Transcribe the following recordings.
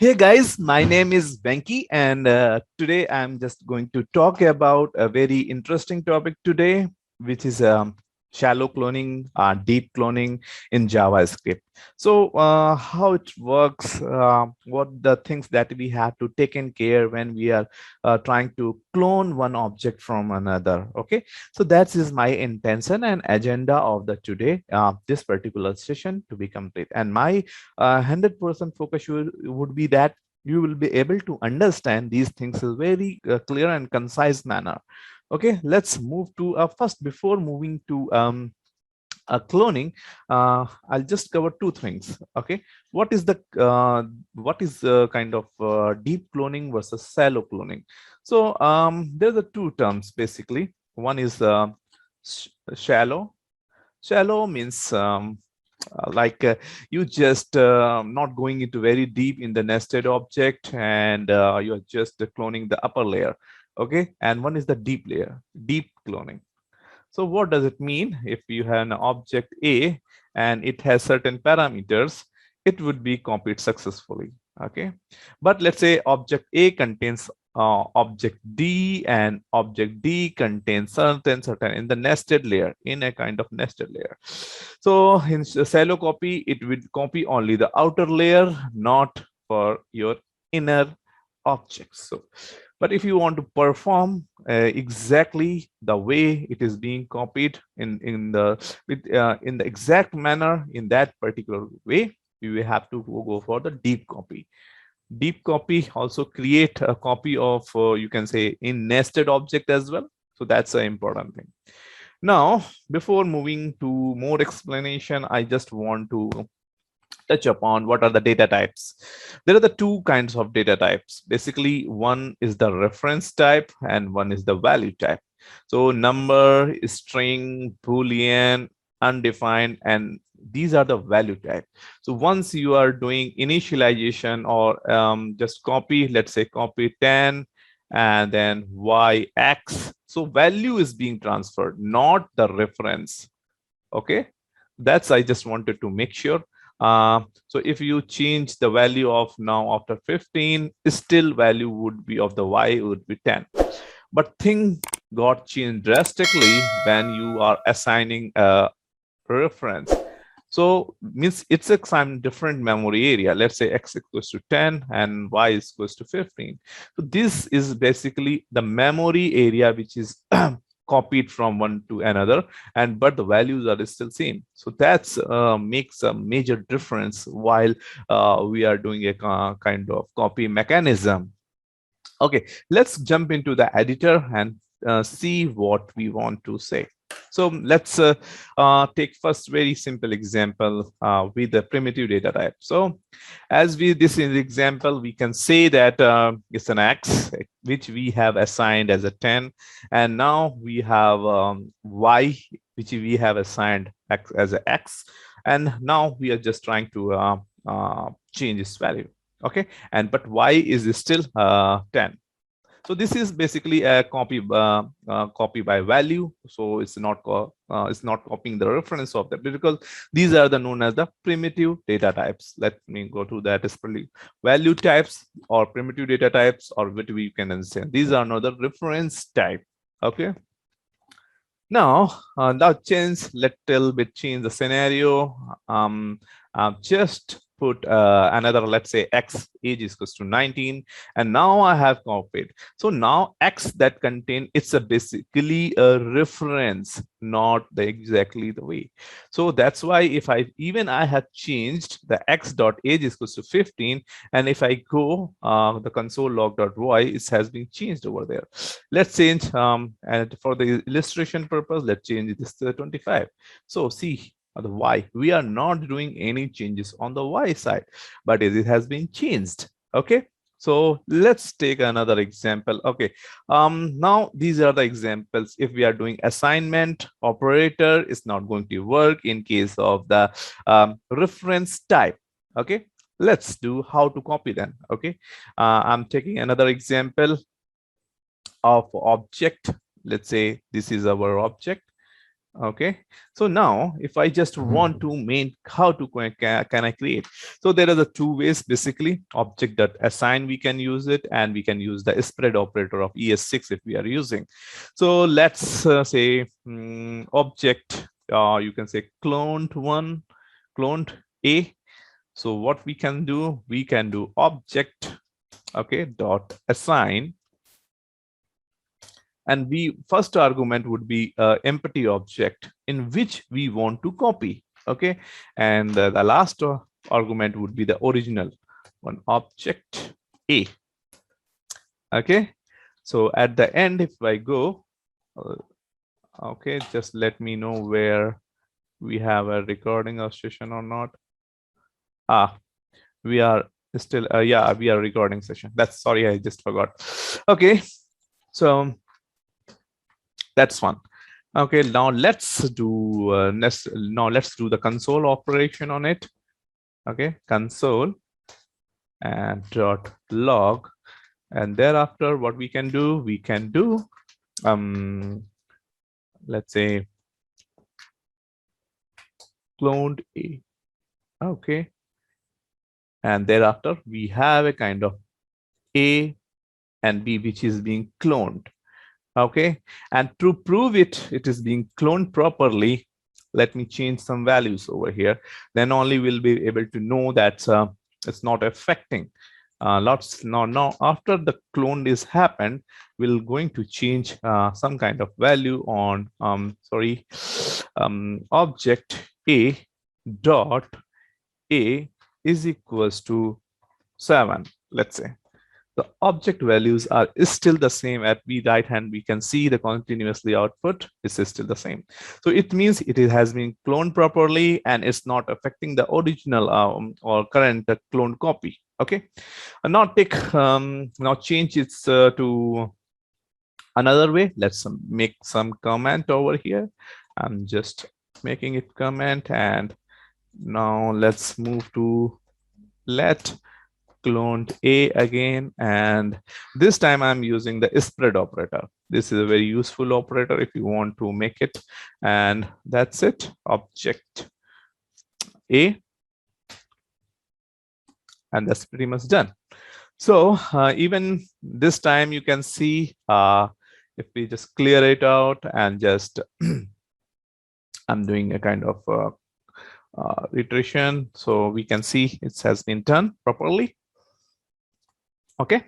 Hey guys, my name is Venki, and today I'm just going to talk about a very interesting topic today, which is shallow cloning, deep cloning in JavaScript. So, how it works, what the things that we have to take in care when we are trying to clone one object from another. Okay, so that is my intention and agenda of the today, this particular session to be complete. And my 100% focus would be that you will be able to understand these things in very clear and concise manner. Okay, let's move to first before moving to cloning. I'll just cover two things. Okay, what is kind of deep cloning versus shallow cloning? So there's the two terms basically. One is shallow. Shallow means like you just not going into very deep in the nested object, and you're just cloning the upper layer. Okay, and one is the deep layer, deep cloning. So what does it mean? If you have an object A and it has certain parameters, it would be copied successfully. Okay, but let's say object A contains object D, and object D contains certain in the nested layer, in a kind of nested layer. So in shallow copy, it will copy only the outer layer, not for your inner objects. So but if you want to perform exactly the way it is being copied in the exact manner in that particular way, you will have to go for the deep copy. Deep copy also create a copy of you can say in nested object as well. So that's an important thing. Now, before moving to more explanation, I just want to touch upon what are the data types. There are the two kinds of data types. Basically, one is the reference type and one is the value type. So number, string, boolean, undefined, and these are the value type. So once you are doing initialization or just copy, let's say copy 10 and then yx, so value is being transferred, not the reference. Okay, that's I just wanted to make sure. So if you change the value of now after 15, still value would be of the y would be 10. But thing got changed drastically when you are assigning a reference. So means it's a some different memory area. Let's say x equals to 10 and y is equals to 15. So this is basically the memory area which is copied from one to another, and but the values are still same. So that's makes a major difference while we are doing a kind of copy mechanism. Okay, let's jump into the editor and see what we want to say. So let's take first very simple example with the primitive data type. So as we this is example, we can say that it's an x which we have assigned as a 10, and now we have y which we have assigned x as a x, and now we are just trying to change its value. Okay, and but y is still 10. So this is basically a copy by value. So it's not copying the reference of that, because these are the known as the primitive data types. Let me go to that. Is value types or primitive data types, or what we can understand. These are another reference type. Okay. Now change little bit change the scenario. Just put another, let's say x age is equals to 19, and now I have copied. So now x that contain, it's a basically a reference, not the exactly the way. So that's why if I have changed the x dot age is equals to 15, and if I go the console log dot y, it has been changed over there. Let's change and for the illustration purpose, let's change this to 25. So see the y, we are not doing any changes on the y side, but it has been changed. Okay, so let's take another example. Okay, now these are the examples. If we are doing assignment operator, it's not going to work in case of the reference type. Okay, let's do how to copy then. Okay, I'm taking another example of object. Let's say this is our object, Okay, so now if I just want to main how to can I create, so there are the two ways basically. Object.assign, we can use it, and we can use the spread operator of ES6 if we are using. So let's say object, you can say cloned one, cloned A. So what we can do, we can do object, okay, dot assign, and we first argument would be empty object in which we want to copy, okay, and the last argument would be the original one, object A. Okay, so at the end, if I go, okay, just let me know where we have a recording of session or not. We are still yeah, we are recording session. That's, sorry, I just forgot. Okay, so that's one. Okay, now let's do let's do the console operation on it. Okay, console and dot log, and thereafter what we can do, let's say cloned A. Okay, and thereafter we have a kind of A and B which is being cloned. Okay, and to prove it is being cloned properly, let me change some values over here. Then only we'll be able to know that it's not affecting. Lots now after the clone is happened, we're going to change some kind of value on object A dot A is equals to 7, let's say. The object values are still the same. At the right hand, we can see the continuously output is still the same. So it means it has been cloned properly and it's not affecting the original or current cloned copy. Okay, and now now change it to another way. Let's make some comment over here. I'm just making it comment, and now let's move to let cloned A again, and this time I'm using the spread operator. This is a very useful operator if you want to make it, and that's it, object A, and that's pretty much done. So even this time you can see if we just clear it out and just I'm doing a kind of iteration, so we can see it has been done properly. Okay,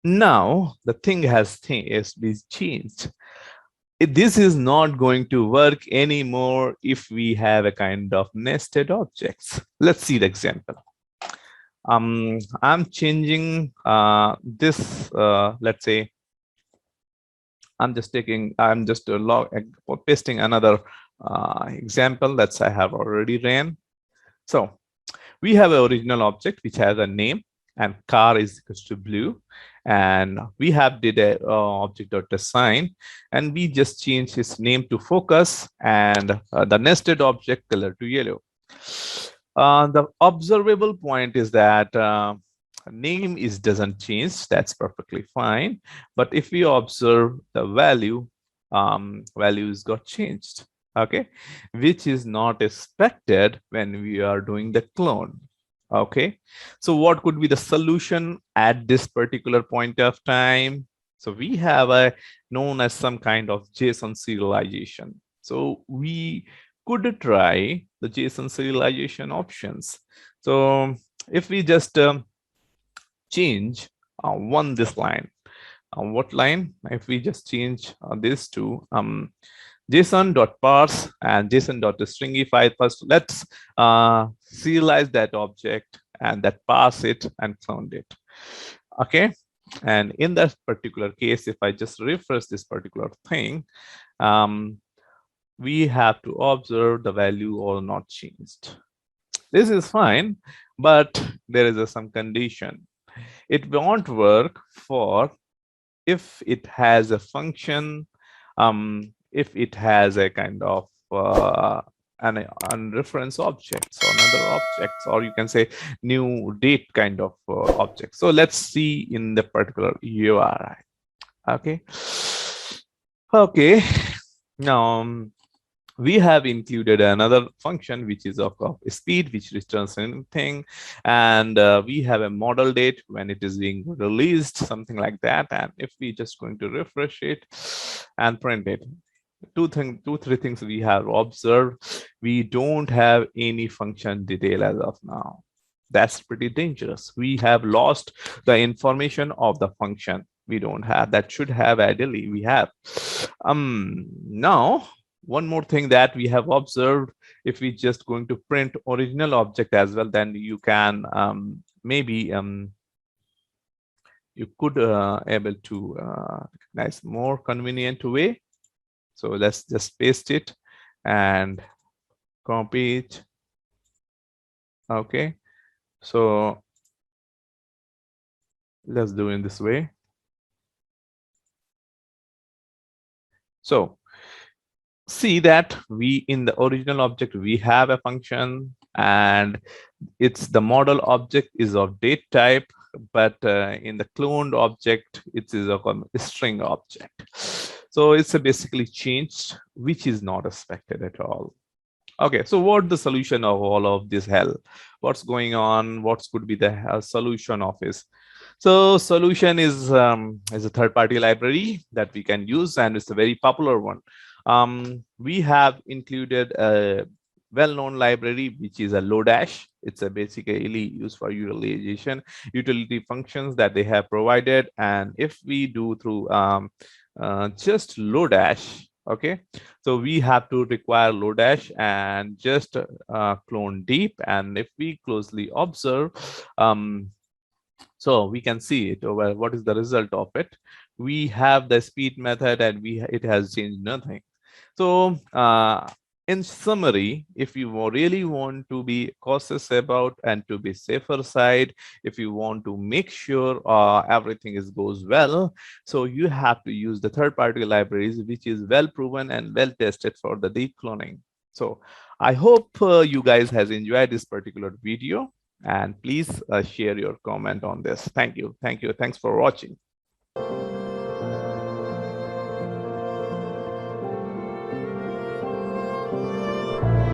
now the thing has been changed. This is not going to work anymore if we have a kind of nested objects. Let's see the example. I'm changing this, let's say I'm just pasting another example that I have already ran. So we have an original object which has a name, and car is equals to blue, and we have did a object.assign, and we just changed his name to focus and the nested object color to yellow. The observable point is that name doesn't change. That's perfectly fine. But if we observe the value, values got changed. Okay, which is not expected when we are doing the clone. Okay, so what could be the solution at this particular point of time? So we have a known as some kind of JSON serialization. So we could try the JSON serialization options. So if we just change this line, what line? If we just change this to JSON.parse and JSON.stringify. First, let's serialize that object and that parse it and clone it. Okay, and in that particular case, if I just refresh this particular thing, we have to observe the value or not changed. This is fine, but there is some condition. It won't work for if it has a function, if it has a kind of an reference objects or another objects, or you can say new date kind of object. So let's see in the particular URI. Okay. Okay. Now we have included another function which is of speed, which returns anything, and we have a model date when it is being released, something like that. And if we just going to refresh it and print it, three things we have observed. We don't have any function detail as of now. That's pretty dangerous. We have lost the information of the function. We don't have that. Should have ideally we have. Now one more thing that we have observed, if we just going to print original object as well, then you can maybe you could able to recognize more convenient way. So let's just paste it and copy it. Okay, so let's do in this way. So see that we in the original object we have a function, and it's the model object is of date type, but in the cloned object it is a string object. So it's a basically changed, which is not expected at all. Okay, so what the solution of all of this hell? What's going on? What could be the solution of this? So solution is a third-party library that we can use, and it's a very popular one. We have included a well-known library, which is a Lodash. It's a basically used for utilization utility functions that they have provided. And if we do through just Lodash, okay, so we have to require Lodash and just clone deep. And if we closely observe, so we can see it over what is the result of it. We have the speed method, and it has changed nothing. So in summary, if you really want to be cautious about and to be safer side, if you want to make sure everything goes well, so you have to use the third-party libraries, which is well proven and well tested for the deep cloning. So I hope you guys has enjoyed this particular video, and please share your comment on this. Thank you. Thanks for watching.